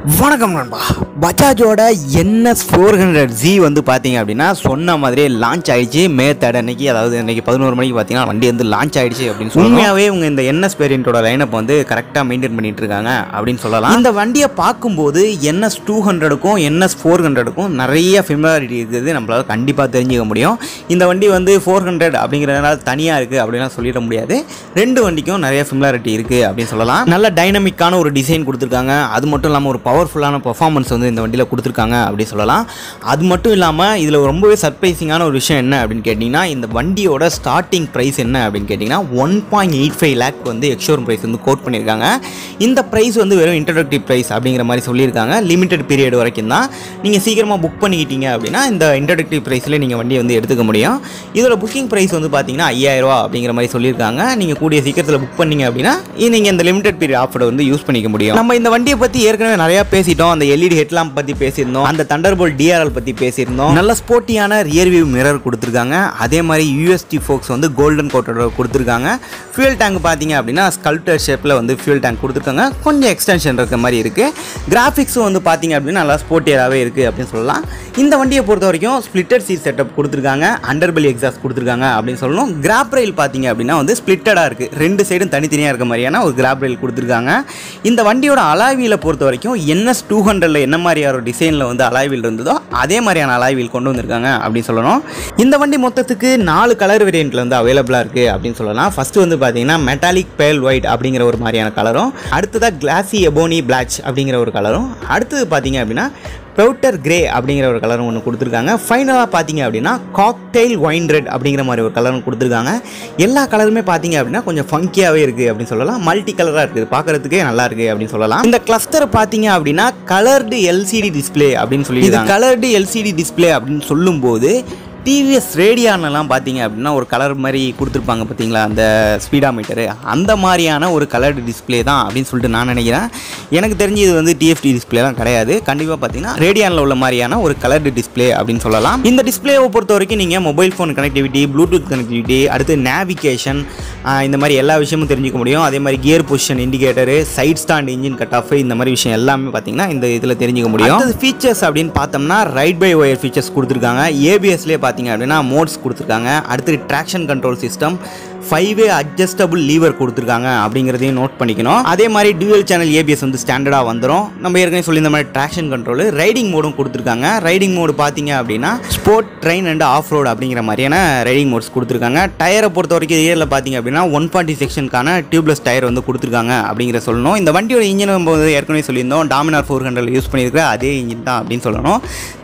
வணக்கம் நண்பா. பஜாஜோட NS 400Z வந்து பார்த்தீங்க அப்படின்னா சொன்ன மாதிரியே லான்ச் ஆயிடுச்சு. மே 3 அன்னைக்கு, அதாவது இன்னைக்கு 11 மணிக்கு பார்த்தீங்கன்னா வண்டி வந்து லான்ச் ஆயிடுச்சு அப்படின்னு சொல்லி உண்மையாகவே இவங்க இந்த NS வேரியண்ட்டோட லைனப் வந்து கரெக்டாக மெயின்டைன் பண்ணிட்டு இருக்காங்க அப்படின்னு சொல்லலாம். இந்த வண்டியை பார்க்கும்போது NS 200க்கும் NS 400க்கும் நிறைய சிமிலாரிட்டி இருக்குது, நம்மளால கண்டிப்பாக தெரிஞ்சுக்க முடியும். இந்த வண்டி வந்து 400 அப்படிங்கிறதுனால தனியாக இருக்குது அப்படின்லாம் சொல்லிட முடியாது. ரெண்டு வண்டிக்கும் நிறைய சிமிலாரிட்டி இருக்குது அப்படின்னு சொல்லலாம். நல்ல டைனமிக்கான ஒரு டிசைன் கொடுத்துருக்காங்க. அது மட்டும் இல்லாமல் ஒரு பவர்ஃபுல்லான பெர்ஃபார்மன்ஸ் வந்து இந்த வண்டியில் கொடுத்துருக்காங்க அப்படி சொல்லலாம். அது மட்டும் இல்லாமல் இதில் ரொம்பவே சர்ப்ரைசிங்கான ஒரு விஷயம் என்ன அப்படின்னு கேட்டிங்கன்னா, இந்த வண்டியோட ஸ்டார்டிங் ப்ரைஸ் என்ன அப்படின்னு கேட்டிங்கன்னா 1.85 லேக் வந்து எக்ஸ்ஷோரூம் ப்ரைஸ் வந்து கோட் பண்ணியிருக்காங்க. இந்த ப்ரைஸ் வந்து வெறும் இன்ட்ரோடக்டிவ் ப்ரைஸ் அப்படிங்கிற மாதிரி சொல்லியிருக்காங்க. லிமிடெட் பீரியட் வரைக்கும் தான். நீங்கள் சீக்கிரமாக புக் பண்ணிக்கிட்டீங்க அப்படின்னா இந்த இன்ட்ரோடக்டிவ் ப்ரைஸில் நீங்கள் வண்டியை வந்து எடுத்துக்க முடியும். இதோட புக்கிங் ப்ரைஸ் வந்து பார்த்தீங்கன்னா 5000 ரூபா அப்படிங்கிற மாதிரி சொல்லியிருக்காங்க. நீங்கள் கூடிய சீக்கிரத்தில் புக் பண்ணீங்க அப்படின்னா நீங்கள் இந்த லிமிடெட் பீரியட் ஆஃபரை வந்து யூஸ் பண்ணிக்க முடியும். நம்ம இந்த வண்டியை பற்றி ஏற்கனவே நிறையா பேசிட்டோம். அந்த LED ஹெட்லாம்ப் பற்றி பேசியிருந்தோம், அந்த தண்டர்போல்ட் DRL பற்றி பேசியிருந்தோம். நல்ல ஸ்போர்ட்டியான ரியர் வியூ மிரர் கொடுத்துருக்காங்க. அதே மாதிரி UST ஃபோக்ஸ் வந்து கோல்டன் கோட்டோட கொடுத்துருக்காங்க. ஃபியூல் டேங்க் பார்த்தீங்க அப்படின்னா ஸ்கல்ப்டர் ஷேப்பில் வந்து ஃபியூல் டேங்க் கொடுத்துருக்காங்க. கொஞ்சம் எக்ஸ்டென்ஷன் இருக்க மாதிரி இருக்குது. கிராஃபிக்ஸும் வந்து பார்த்தீங்க அப்படின்னா நல்லா ஸ்போர்ட்டியராகவே இருக்குது அப்படின்னு சொல்லலாம். இந்த வண்டியை பொறுத்த வரைக்கும் ஸ்பிளிட்டர் சீட் செட்டப் கொடுத்துருக்காங்க, அண்டர்பெல்லி எக்ஸாஸ்ட் கொடுத்துருக்காங்க அப்படின்னு சொல்லணும். கிராப் ரயில் பார்த்தீங்க அப்படின்னா வந்து ஸ்பிளிட்டடாக இருக்குது, ரெண்டு சைடும் தனித்தனியாக இருக்க மாதிரியான ஒரு கிராப் ரயில் கொடுத்துருக்காங்க. இந்த வண்டியோட அலாய்வீலை பொறுத்த வரைக்கும் NS 200ல் என்ன மாதிரியான ஒரு டிசைனில் வந்து அலாய்வீல் இருந்ததோ அதே மாதிரியான அலாய்வீல் கொண்டு வந்திருக்காங்க அப்படின்னு சொல்லணும். இந்த வண்டி மொத்தத்துக்கு 4 கலர் வேரியண்ட்டில் வந்து அவைலபிளாக இருக்குது அப்படின்னு சொல்லலாம். ஃபஸ்ட்டு வந்து பார்த்தீங்கன்னா மெட்டாலிக் பேல் ஒயிட் அப்படிங்கிற ஒரு மாதிரியான கலரும், அடுத்ததாக கிளாசி எபோனி பிளாக் அப்படிங்கிற ஒரு கலரும், அடுத்தது பார்த்தீங்க அப்படின்னா பெவுட்டர் கிரே அப்படிங்கிற ஒரு கலரும் ஒன்று கொடுத்துருக்காங்க. ஃபைனலாக பார்த்தீங்க அப்படின்னா காக்டெயில் ஒயின் ரெட் அப்படிங்கிற மாதிரி ஒரு கலரும் கொடுத்துருக்காங்க. எல்லா கலருமே பார்த்தீங்க அப்படின்னா கொஞ்சம் ஃபங்கியாகவே இருக்குது அப்படின்னு சொல்லலாம். மல்டி கலராக இருக்குது, பார்க்குறதுக்கே நல்லா இருக்குது அப்படின்னு சொல்லலாம். இந்த கிளஸ்டர் பார்த்தீங்க அப்படின்னா கலர்டு LCD டிஸ்பிளே அப்படின்னு சொல்லி, இது கலர்டு LCD டிஸ்பிளே அப்படின்னு சொல்லும்போது TVS ரேடியானெல்லாம் பார்த்தீங்க அப்படின்னா ஒரு கலர் மாதிரி கொடுத்துருப்பாங்க பார்த்தீங்களா, அந்த ஸ்பீடா மீட்டரு, அந்த மாதிரியான ஒரு கலர்டு டிஸ்பிளே தான் அப்படின்னு சொல்லிட்டு நான் நினைக்கிறேன். எனக்கு தெரிஞ்சு இது வந்து TFT டிஸ்பிளேலாம் கிடையாது. கண்டிப்பாக பார்த்தீங்கன்னா ரேடியானில் உள்ள மாதிரியான ஒரு கலர்டு டிஸ்பிளே அப்படின்னு சொல்லலாம். இந்த டிஸ்பிளேவை பொறுத்த வரைக்கும் நீங்கள் mobile phone connectivity, bluetooth connectivity, அடுத்து நேவிகேஷன், இந்த மாதிரி எல்லா விஷயமும் தெரிஞ்சுக்க முடியும். அதே மாதிரி gear position indicator, side stand, engine cut off, இந்த மாதிரி விஷயம் எல்லாமே பார்த்தீங்கன்னா இந்த இதில் தெரிஞ்சுக்க முடியும். அது ஃபீச்சர்ஸ் அப்படின்னு பார்த்தோம்னா ரைட் பை ஒயர் ஃபீச்சர்ஸ் கொடுத்துருக்காங்க. ABSலேயே பார்த்தீங்க அப்படின்னா மோட்ஸ் கொடுத்துருக்காங்க. அடுத்து traction control system, five way adjustable lever கொடுத்துருக்காங்க அப்படிங்கிறதையும் நோட் பண்ணிக்கணும். அதே மாதிரி டியூவல் சேனல் ABS வந்து ஸ்டாண்டர்டாக வந்துடும். நம்ம ஏற்கனவே சொல்லி இந்த மாதிரி ட்ராக்ஷன் கண்ட்ரோல், ரைடிங் மோடும் கொடுத்துருக்காங்க. ரைடிங் மோடு பார்த்தீங்க அப்படின்னா sport, train and off road அப்படிங்கிற மாதிரியான ரைடிங் மோட்ஸ் கொடுத்துருக்காங்க. டயரை பொறுத்த வரைக்கும் இயரில் பார்த்தீங்க அப்படின்னா 140 செக்ஷனுக்கான டியூப்லெஸ் டயர் வந்து கொடுத்துருக்காங்க அப்படிங்கிற சொல்லணும். இந்த வண்டியோட இன்ஜின் நம்ம ஏற்கனவே சொல்லியிருந்தோம், டாமினார் 400 யூஸ் பண்ணியிருக்கிற அதே இன்ஜின் தான் அப்படின்னு சொல்லணும்.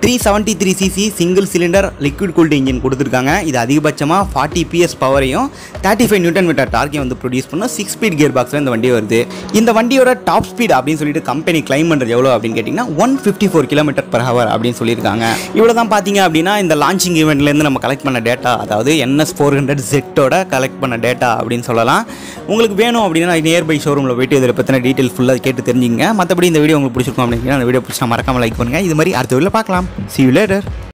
373cc single cylinder liquid cooled engine கொடுத்துருக்காங்க. இது அதிகபட்சமாக 40 PS பவரையும் 35 நியூட்டன் மீட்டர் டார்க்கையும் வந்து ப்ரொடியூஸ் பண்ண 6 ஸ்பீட் கியர் பாக்ஸில் இந்த வண்டி வருது. இந்த வண்டியோட டாப் ஸ்பீட் அப்படின்னு சொல்லிட்டு கம்பெனி கிளைம் பண்ணுறது எவ்வளோ அப்படின்னு கேட்டிங்கன்னா 154 km/h அப்படின்னு சொல்லியிருக்காங்க. இவ்வளோ தான் பார்த்தீங்க அப்படின்னா இந்த லான்ச்சிங் ஈவெண்ட்லேருந்து நம்ம கலெக்ட் பண்ண டேட்டா, அதாவது NS 400Z கலெக்ட் பண்ண டேட்டா அப்படின்னு சொல்லலாம். உங்களுக்கு வேணும் அப்படின்னா நியர்பை ஷோரூமில் போய்ட்டு இதில் பற்றின டீட்டெயில் ஃபுல்லாக கேட்டு தெரிஞ்சுங்க. மற்றபடி இந்த வீடியோ உங்களுக்கு பிடிச்சிருக்கும் அப்படின்னா அந்த வீடியோ பிடிச்சா மறக்காமல் லைக் பண்ணுங்கள். இது மாதிரி அடுத்த வீடியோவில் பார்க்கலாம். See you later.